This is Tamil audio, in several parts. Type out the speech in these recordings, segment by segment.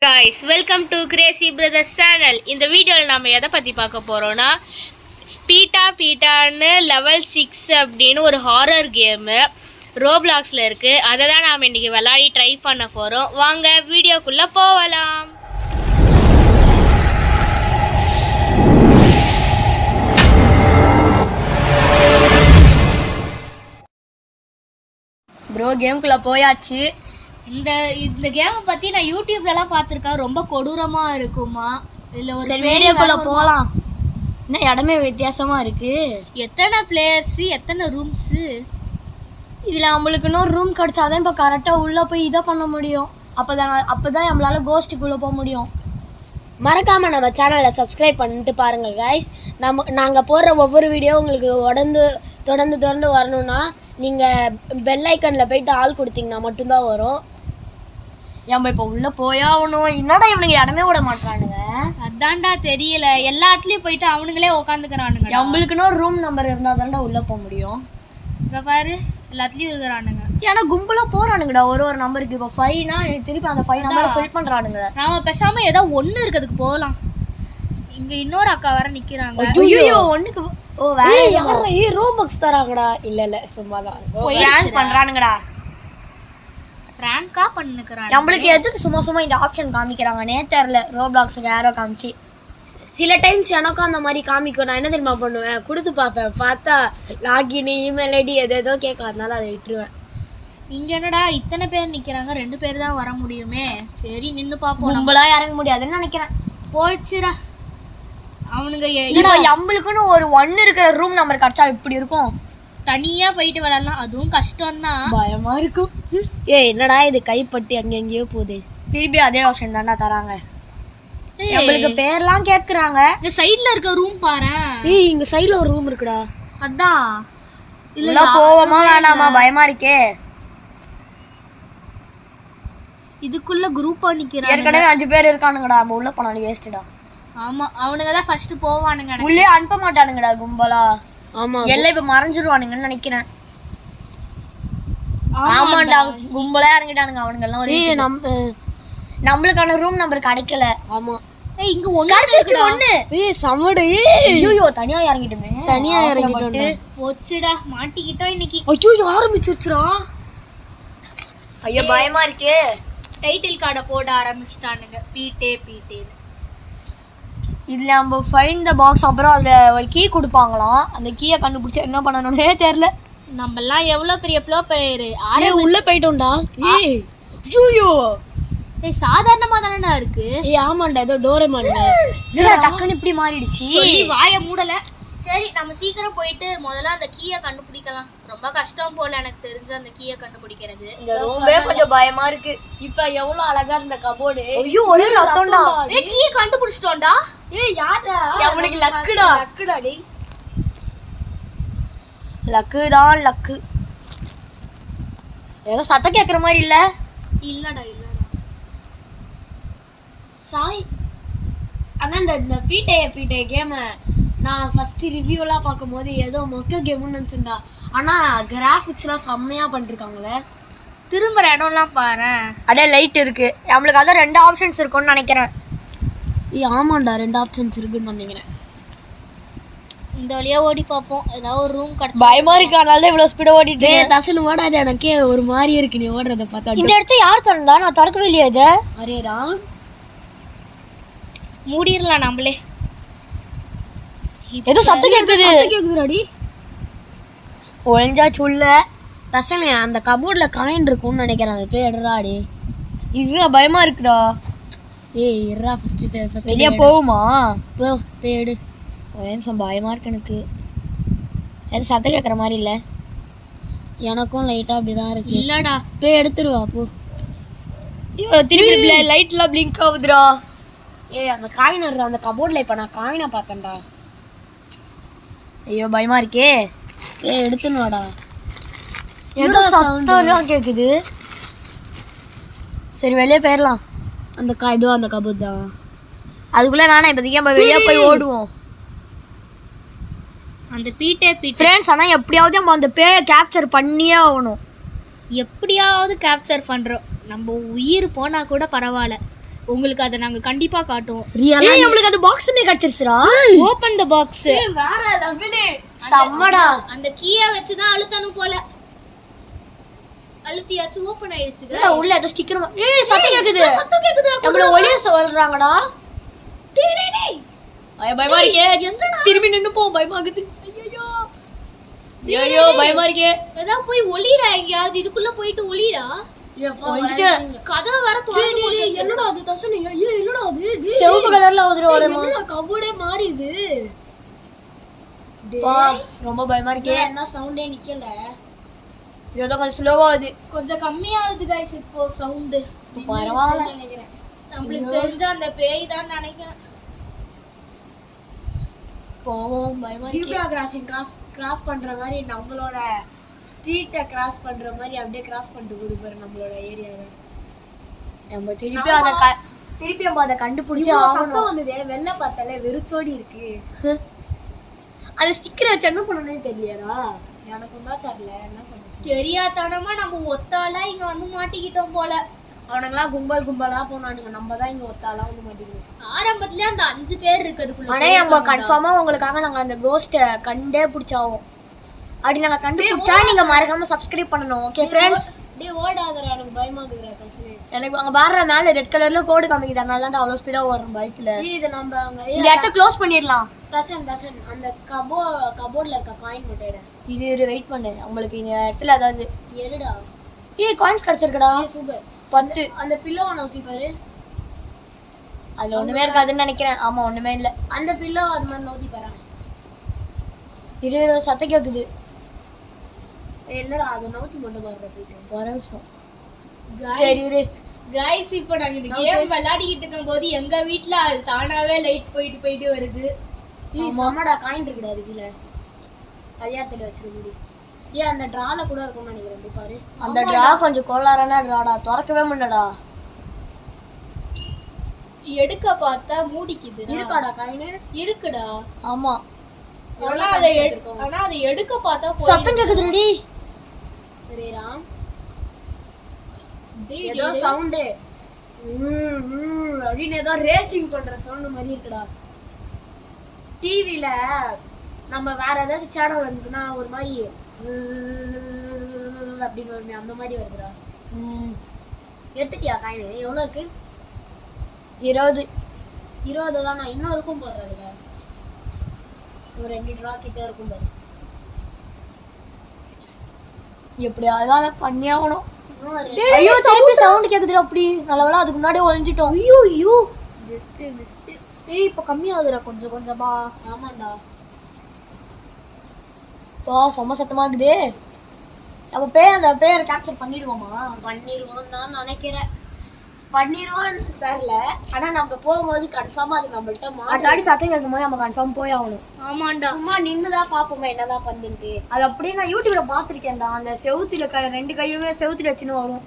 guys, welcome to Crazy Brothers channel. இந்த வீடியோவில் நாம எதை பற்றி பார்க்க போகிறோன்னா பீட்டான்னு லெவல் 6 அப்படின்னு ஒரு ஹாரர் கேமு ரோப்ளாக்ஸில் இருக்குது. அதை தான் நாம் இன்றைக்கி விளையாடி ட்ரை பண்ண போகிறோம். வாங்க வீடியோக்குள்ளே போகலாம். ப்ரோ கேமுக்குள்ளே போயாச்சு. இந்த கேமை பற்றி நான் யூடியூப்லலாம் பார்த்துருக்கேன். ரொம்ப கொடூரமாக இருக்குமா? இல்லை ஒரு வீடியோக்குள்ளே போகலாம். என்ன இடமே வித்தியாசமாக இருக்குது. எத்தனை பிளேயர்ஸு, எத்தனை ரூம்ஸு? இதில் நம்மளுக்கு இன்னொரு ரூம் கிடச்சாதான் இப்போ கரெக்டாக உள்ளே போய் இதை பண்ண முடியும். அப்போ தான் நம்மளால் கோஸ்ட்டுக்குள்ளே போக முடியும். மறக்காமல் நம்ம சேனலை சப்ஸ்கிரைப் பண்ணிட்டு பாருங்கள் கைஸ். நாங்கள் போடுற ஒவ்வொரு வீடியோ உங்களுக்கு தொடர்ந்து வரணும்னா நீங்கள் பெல் ஐக்கனில் போயிட்டு ஆள் கொடுத்தீங்கன்னா மட்டும்தான் வரும். ஏன் இப்போ உள்ளே போயாகணும். என்னடா இவனுங்க இடமே விட மாட்டானுங்க. அதான்டா தெரியல. எல்லா இடத்துலையும் போயிட்டு அவனுங்களே உட்காந்துக்கிறானுங்க. நம்மளுக்குன்னு ஒரு ரூம் நம்பர் இருந்தால் தான்டா உள்ளே போக முடியும். இங்கே பாரு, எல்லாத்துலேயும் இருக்கிறானுங்க. ஏன்னா கும்பலாக போகிறானுங்கடா ஒரு நம்பருக்கு. இப்போ 5னா திருப்பி அந்த 5 நம்பரை ஃபில் பண்ணுறானுங்க. நாம் பேசாமல் ஏதோ ஒன்று இருக்கிறதுக்கு போகலாம். இங்கே இன்னொரு அக்கா வேற நிற்கிறாங்க. ஐயோ ஒன்றுக்கு ரோபாக்ஸ் தராங்கடா. இல்லை சும்மா தான் பண்ணுறானுங்கடா. ரேங்கா பண்ணுக்கிறாங்க. நம்மளுக்கு எதுக்கு சும்மா இந்த ஆப்ஷன் காமிக்கிறாங்கன்னே தெரில. ரோப்ளாக்ஸுக்கு யாரோ காமிச்சு சில டைம்ஸ் எனக்கும் அந்த மாதிரி காமிக்கும். நான் என்ன தெரியுமா பண்ணுவேன், கொடுத்து பார்ப்பேன். பார்த்தா லாகின், இமெயில் ஐடி எதோ கேட்க, அதனால அதை விட்டுருவேன். இங்கே என்னடா இத்தனை பேர் நிற்கிறாங்க, 2 பேர் தான் வர முடியுமே. சரி நின்று பார்ப்போம். நம்மளாம் இறங்க முடியாதுன்னு நினைக்கிறேன். போயிடுச்சுரா அவனுங்க. நம்மளுக்குன்னு ஒரு 1 இருக்கிற ரூம் நம்பர் கிடச்சா இப்படி இருக்கும். தனியாக போயிட்டு விளாட்லாம். அதுவும் கஷ்டம்தான், பயமாக இருக்கும். என்னடா இது கைப்பட்டு எங்கெங்கேயோ போகுது. திருப்பி அதே ஆப்ஷன் தாண்டா தராங்க. நம்மளுக்கு பேர்லாம் கேட்குறாங்க. இந்த சைடில் இருக்க ரூம் பாரு. இங்கே சைடில் ஒரு ரூம் இருக்குடா. அதான் இல்லை போவோமா வேணாமா பயமாக இருக்கே. இதுக்குள்ள குரூப்பா நிக்கிறாங்க. ஏற்கனவே 5 பேர் இருக்கானுங்கடா. நம்ம உள்ள போனாலும் வேஸ்ட்டா. ஆமா, அவனுங்க தான் ஃபர்ஸ்ட் போவானுங்க. உள்ளே அனுப்ப மாட்டானுங்கடா கும்பலா. ஆமா, எல்லாம் இப்ப மறைஞ்சிருவானுங்கன்னு நினைக்கிறேன். ஆமாண்டா, கும்பலா இறங்கிட்டானுங்க அவனுங்க எல்லாம். நம்மளுக்கான ரூம் நம்பர் கிடைக்கல. ஆமா, இங்க ஒண்ணு சமடு. ஐயோ தனியா இறங்கிட்டுமே. தனியா இறங்கிட்டோம். போச்சுடா, மாட்டிக்கிட்டோம் இன்னைக்கு. ஐயோ ஆரம்பிச்சிருச்சுடா. ஐயோ பயமா இருக்கே. டைட்டில் கார்டை போட ஆரம்பிச்சிட்டானுங்க. பீட்டேன்னு. இதுல நம்ம ஃபைண்ட் த பாக்ஸ், அப்புறம் அதுல ஒரு கீ கொடுப்பாங்களாம். அந்த கீயை கண்டுபிடிச்சா என்ன பண்ணணும்னே தெரியல. நம்ம எல்லாம் எவ்வளவு பெரிய ப்ளோ பிளேயர். உள்ள போயிட்டோம்டா. ஐயோ சாதாரணமா தானடா இருக்கு. ஆமாண்டா, ஏதோ டோரேமான் டக்குன்னு இப்படி மாறிடுச்சு. வாயை மூடல. சரி நம்ம சீக்கிரம் போயிட்டு முதல்ல அந்த கீயை கண்டுபிடிக்கலாம். ரொம்ப கஷ்டம் போல எனக்கு தெரிஞ்ச அந்த கீயை கண்டுபிடிக்கிறது. இந்த ரூமே கொஞ்சம் பயமா இருக்கு. இப்ப எவ்வளவு அழகா இருந்த கபோர்டு. ஐயோ ஒரே லத்தோண்டா. கீயை கண்டுபிடிச்சிட்டோம்டா. யாரா? நம்மளுக்கு லக்குடா டேய். லக்கு. ஏதோ சத்தம் கேக்குற மாதிரி இல்லடா. சாய் ஆனா இந்த பீட்டே கேம நான் ஃபர்ஸ்ட் ரிவ்யூலாம் பார்க்கும்போது ஏதோ மொக்க கேம்னு நினச்சிருந்தா. ஆனால் கிராஃபிக்ஸ்லாம் செம்மையாக பண்ணிருக்காங்களே. திரும்புகிற இடம்லாம் பாரு. அப்படியே லைட் இருக்கு. நம்மளுக்கு அதான் 2 ஆப்ஷன்ஸ் இருக்குன்னு நினைக்கிறேன். ஆமாண்டா 2 ஆப்ஷன்ஸ் இருக்குன்னு நினைக்கிறேன். இந்த வழியா ஓடி பார்ப்போம். ஏதாவது ஒரு ரூம் கிடைச்சு. பயமா இருக்கு, அதனால தான் இவ்வளோ ஸ்பீடாக ஓடிட்டு. தசல் ஓடாது, எனக்கே ஒரு மாதிரி இருக்கு நீ ஓடுறத பார்த்தா. இந்த இடத்த யார் திறந்தா? நான் திறக்கவே இல்லையா இதை? அரேடா, மூடிடலாம் நம்மளே. ஏதோ சத்தம் கேக்குதுடாடி. ஒளிஞ்சா சொல்ல தசனே. அந்த கபோர்ட்ல காயின் இருக்கும்னு நினைக்கிறேன். அது போய் எடுறாடி. இதுடா பயமா இருக்குடா. இருடா ஃபர்ஸ்ட் வெளியே போகுமா? போய் எடு. ஒரு நிமிஷம், பயமா இருக்கு எனக்கு. ஏதோ சத்தம் கேட்குற மாதிரி இல்லை. எனக்கும் லைட்டாக அப்படிதான் இருக்கு. இல்லடா, போய் எடுத்துருவா போ. திருப்பி லைட்லாம் பிளிங்க் ஆகுதுடா. அந்த காயின் எடுறா அந்த கபோர்டில். இப்போ நான் காயினை பார்த்தேன்டா. ஐயோ பயமா இருக்கே. எடுத்துன்னு வாடா. ஏதோ சத்தம்லாம் கேட்குது. சரி வெளியே போயிடலாம். அந்த கபோர்ட் தான். அதுக்குள்ளே வேணாம் இப்போதைக்கு. நம்ம வெளியே போய் ஓடுவோம். அந்த பீட்டே ஃப்ரெண்ட்ஸ், ஆனால் எப்படியாவது நம்ம அந்த பேயை கேப்சர் பண்ணியே ஆகணும். எப்படியாவது கேப்சர் பண்ணுறோம். நம்ம உயிர் போனால் கூட பரவாயில்ல. உங்களுக்கு அதை நாங்க கண்டிப்பா காட்டுவோம். ஏய் நம்மளுக்கு அந்த பாக்ஸ்மே கிடைச்சிருச்சுடா. Open the box. வேற லெவல். சம்மடா. அந்த கீயை வச்சு தான் அழுத்தணும் போல. அழுத்தியாச்சு ஓபன் ஆயிடுச்சுங்க. உள்ள ஏதோ ஸ்டிக்கர். ஏய் சத்தம் கேக்குது. நம்மள ஒளிய சொல்றாங்கடா. டேய் டேய் டேய். பயமா இருக்கே. என்னடா? திரும்பி நின்னு போ பயமாகுது. ஐயோ பயமா இருக்கே. ஏதா போய் ஒளிடா எங்கயாவது இதுக்குள்ள போயிட்டு ஒளிடா. கதவு வர தோணுது. என்னடா அது தசனி? ஐயோ என்னடா அது? செவப்பு கலர்ல ஒரு என்னடா கபோர்டே மாறிது. டேய் ரொம்ப பயமா இருக்கே. என்ன சவுண்டே நிக்கல. இதோ கொஞ்சம் ஸ்லோவா ஆகுது. கொஞ்சம் கம்மியாகுது गाइस இப்போ சவுண்ட். பரவாயில்லை நினைக்கிறேன். நமக்கு தெரிஞ்ச அந்த பேய் தான் நினைக்கிறேன். போவோம் பயமா இருக்கு. ஜீப்ரா கிராசிங் கிராஸ் பண்ற மாதிரி நம்மளோட ஸ்ட்ரீட்டை கிராஸ் பண்ற மாதிரி அப்படியே கிராஸ் பண்ணிட்டு போயிரு நம்மளோட ஏரியாவை. நம்ம திருப்பி நம்ம அதை கண்டுபிடிச்சு சத்தம் வந்ததே. வெள்ளை பார்த்தாலே வெறிச்சோடி இருக்கு. அந்த ஸ்டிக்கர் வச்சு என்ன பண்ணணும்னே தெரியலடா. எனக்கும் தான் தெரியல என்ன பண்ண. தெரியாதனமா நம்ம ஒத்தாலா இங்க வந்து மாட்டிக்கிட்டோம் போல. அவனுங்களாம் கும்பலா போனானுங்க. நம்ம தான் இங்க ஒத்தாலா வந்து மாட்டிக்கிட்டோம். ஆரம்பத்துல அந்த 5 பேர் இருக்குதுக்குள்ள. ஆனா நம்ம கன்ஃபார்மா உங்களுக்காக நாங்க அந்த கோஸ்ட கண்டே பிடிச்சாவோம். அப்படி நாங்க கண்டுபிடிச்சா நீங்க மறக்காம சப்ஸ்கிரைப் பண்ணணும். Okay friends. டேய் ஓடாதடா எனக்கு பயமாகுதுடா தசனே. எனக்கு அங்க பாருற மேல ரெட் கலர்ல கோடு காமிக்குது. அதனால தான் அவ்வளவு ஸ்பீடா ஓடுறோம் பைக்ல. இது நம்ம அங்க இந்த இடத்தை க்ளோஸ் பண்ணிரலாம். தசன் அந்த கபோர்ட்ல இருக்க காயின் மட்டும் எடு. இது வெயிட் பண்ணு. உங்களுக்கு இந்த இடத்துல அதாவது எடுடா. ஏய் காயின்ஸ் கிடைச்சிருக்குடா. சூப்பர். 10. அந்த பில்லோவை நோக்கி பாரு. அதுல ஒண்ணுமே இருக்காதுன்னு நினைக்கிறேன். ஆமா ஒண்ணுமே இல்ல. அந்த பில்லோவை அது மாதிரி நோக்கி பாரு. இரு சத்தம் கேக்குது. இல்லடா அதை நோக்கி மட்டும் பாருடா போயிட்டு. ஒரு நிமிஷம். சரி இரு. गाइस இப்போ நாங்க இந்த கேம் விளையாடிட்டு இருக்கும்போது எங்க வீட்ல அது தானாவே லைட் போயிட்டு வருது. சமடா காயின் இருக்குடா அது கீழ. அதியாரத்துல வச்சிருக்கீங்க. ஏன் அந்த டிரால கூட இருக்கும்னு நினைக்கிறேன். போய் பாரு. அந்த டிரா கொஞ்சம் கோளாறான டிராடா. திறக்கவே முடியலடா. எடுக்க பார்த்தா மூடிக்குது. இருக்காடா காயின்? இருக்குடா. ஆமா. ஆனா அதை எடுக்க பார்த்தா சத்தம் கேக்குதுடி. ரேராம். ஏதோ சவுண்ட். அப்படின்னு ஏதோ ரேசிங் பண்ற சவுண்ட் மாதிரி இருக்குடா. டிவில நம்ம வேற ஏதாவது சேனல் இருக்குன்னா ஒரு மாதிரி அப்படின்னு வருமே அந்த மாதிரி வருதுடா. எடுத்துட்டியா காயின்? எவ்வளோ இருக்கு? 20 தான். நான் இன்னும் இருக்கும் போடுறதுல ஒரு 2 டிரா கிட்ட இருக்கும் பாரு. எப்படியாவது பண்ணி ஆகணும். ஐயோ திருப்பி சவுண்ட் கேக்குதுடா. அப்படி நல்லவேளை அதுக்கு முன்னாடி ஒளிஞ்சிட்டோம். ஐயோ ஜஸ்ட் மிஸ்ட். ஏய் இப்போ கம்மியாகுதுடா கொஞ்சம் கொஞ்சமா. ஆமாண்டா. பா செம்ம சத்தமா இருக்குது. நம்ம அந்த பேரை கேப்சர் பண்ணிடுவோமா? பண்ணிடுவோம் தான் நினைக்கிறேன். பண்ணிடுவோன்னு தெரியல. ஆனா நம்ம போகும்போது கன்ஃபார்மா அது நம்மள்ட்ட அடுத்தாடி சத்தம் கேட்கும்போது நம்ம கன்ஃபார்ம் போய் ஆகணும். ஆமாண்டா. சும்மா நின்னுதான் பாப்போமே என்னதான் பண்ணிட்டு. அது அப்படியே நான் யூடியூப்ல பாத்திருக்கேன்டா. அந்த செவுத்துல 2 கையுமே செவுத்துல வச்சுன்னு வரும்.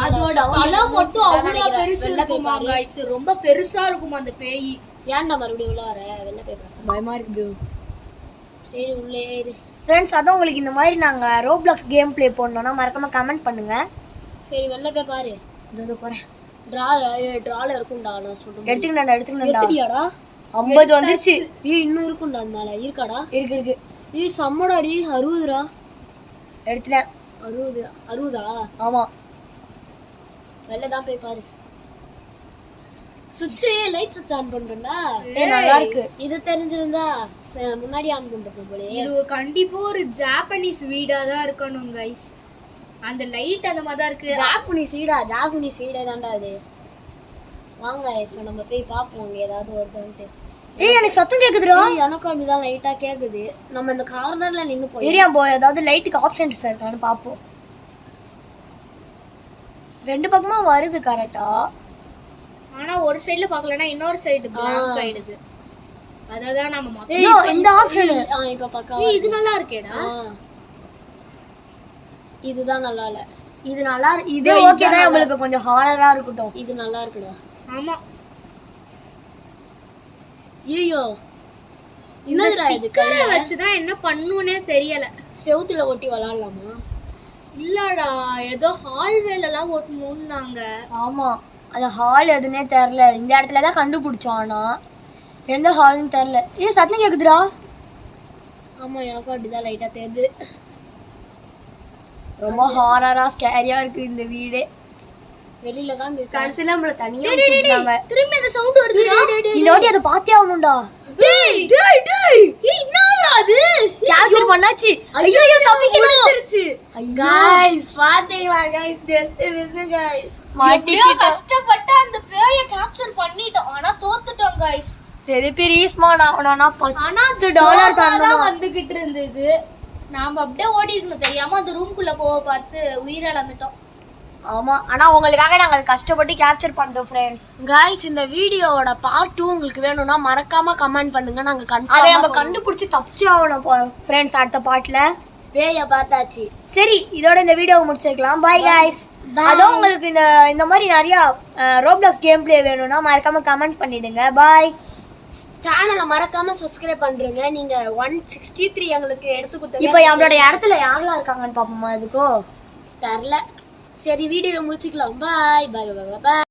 அதோட தலை மட்டும் அவ்வளவு பெருசு இருக்குமா गाइस. ரொம்ப பெருசா இருக்கும் அந்த பேய். ஏன்டா மறுபடியும் உள்ள வர? வெள்ள பேப்பர் பயமா இருக்கு ப்ரோ. சரி உள்ளே இரு. ஃப்ரெண்ட்ஸ் அதான் உங்களுக்கு இந்த மாதிரி நாங்க ரோப்ளாக்ஸ் கேம் ப்ளே பண்ணோம்னா மறக்காம கமெண்ட் பண்ணுங்க. சரி வெள்ள போய் பாரு. இதோ போறேன். டிரால இருக்கும்டா நான் சொல்றேன். எடுத்துக்கடா. எடுத்துடியாடா? 50 வந்துருச்சு. இன்னும் இருக்கும்டா அந்த மேல. இருக்காடா? இருக்கு. சம்மடாடி 60டா. எடுத்துட்டேன். 60 ஆமா. வெள்ள தான் போய் பாரு. லைட் சுவிட்ச் ஆன் பண்றேன்டா. நல்லா இருக்கு. இது தெரிஞ்சிருந்தா முன்னாடி ஆன் பண்ணிருப்போம் போல. இது கண்டிப்பா ஒரு ஜாப்பனீஸ் வீடா தான் இருக்கணும் गाइस. அந்த லைட் அந்த மாதிரி தான் இருக்கு. ஜாப்பனீஸ் வீடே தான்டா அது. வாங்க இப்போ நம்ம போய் பாப்போம் அங்க ஏதாவது வருதான்ட்டு. ஏய் எனக்கு சத்தம் கேக்குதுடா. எனக்கு அப்படிதான் லைட்டா கேக்குது. நம்ம இந்த கார்னர்ல நின்னு போய் ஏரியா போய் ஏதாவது லைட்டுக்கு ஆப்ஷன்ஸ் இருக்கான்னு பாப்போம். 2 பக்கமா வருது கரெக்ட்டா. ஆனா ஒரு சைடுல பார்க்கலனா இன்னொரு சைடு பிளாங்க் ஆயிடுது. அததான் நாம மாத்தணும். இந்த ஆப்ஷன் இப்ப பார்க்க. இது நல்லா இருக்கேடா. இதுதான் நல்லா இல்ல. இது நல்லா இது ஓகே தான். உங்களுக்கு கொஞ்சம் ஹாரரா இருக்கட்டும். இது நல்லா இருக்குடா. ஆமா. ஐயோ என்னடா இது? கையில வச்சு தான் என்ன பண்ணுனே தெரியல. செவுத்துல ஒட்டி விளையாடலாமா? இல்லடா ஏதோ ஹால்வேல எல்லாம் ஒட்டணும்னாங்க. ஆமா அந்த ஹால் எதுனே தெரில. இந்த இடத்துல தான் கண்டுபிடிச்சோம். ஆனால் எந்த ஹால்னு தெரில. சத்தம் கேட்குதுடா. ஆமாம், எனக்கும் அப்படிதான் லைட்டாக தெரியுது. ரொம்ப ஹாரராக ஸ்கேரியாக இருக்குது இந்த வீடு. வெளியில தான் கடைசியில் நம்மள தனியாக வச்சுட்டாங்க. திரும்பி அந்த சவுண்ட் வருது. இந்த வாட்டி அதை பார்த்தே ஆகணும்டா. அது கேப்சர் பண்ணாச்சு. ஐயோ தப்பிக்கணும். गाइस பாத்தீங்களா गाइस, ஜஸ்ட் மிஸ் गाइस. மாட்டிக்கிட்டோம். கஷ்டப்பட்டு அந்த பேயை கேப்சர் பண்ணிட்டோம். ஆனா தோத்துட்டோம் गाइस. திருப்பி ரீஸ்மான் ஆகணும்னா ஆனா $10 தரணும். வந்துகிட்டு இருந்தது. நாம அப்படியே ஓடி இருக்கணும். தெரியாம அந்த ரூம்குள்ள போக பார்த்து உயிரிழந்துட்டோம். ஆமா, ஆனா உங்களுக்காக நாங்கள் கஷ்டப்பட்டு கேப்சர் பண்றோம் ஃப்ரெண்ட்ஸ். गाइस, இந்த வீடியோவோட பார்ட் 2 உங்களுக்கு வேணும்னா மறக்காம கமெண்ட் பண்ணுங்க. நாங்க அதை கன்ஃபார்மா நம்ம கண்டுபிடிச்சு தப்பிச்சு ஆகணும் ஃப்ரெண்ட்ஸ். அடுத்த பாட்டுல பேயை பார்த்தாச்சு. சரி, இதோட இந்த வீடியோவை முடிச்சிருக்கலாம். By guys. அதோ உங்களுக்கு இந்த மாதிரி நிறைய ரோப்ளாக்ஸ் கேம் பிளே வேணும்னா மறக்காம கமெண்ட் பண்ணிடுங்க. பாய். சேனலை மறக்காம சப்ஸ்கிரைப் பண்றீங்க. நீங்க 163 எங்களுக்கு எடுத்து கொடுத்தீங்க. இப்போ நம்மளோட இடத்துல யாரெல்லாம் இருக்காங்கன்னு பாப்போமா? இதுக்கோ தெரியல. சரி, வீடியோ முடிச்சுக்கலாம். பாய் பாய் பாய் பாய்.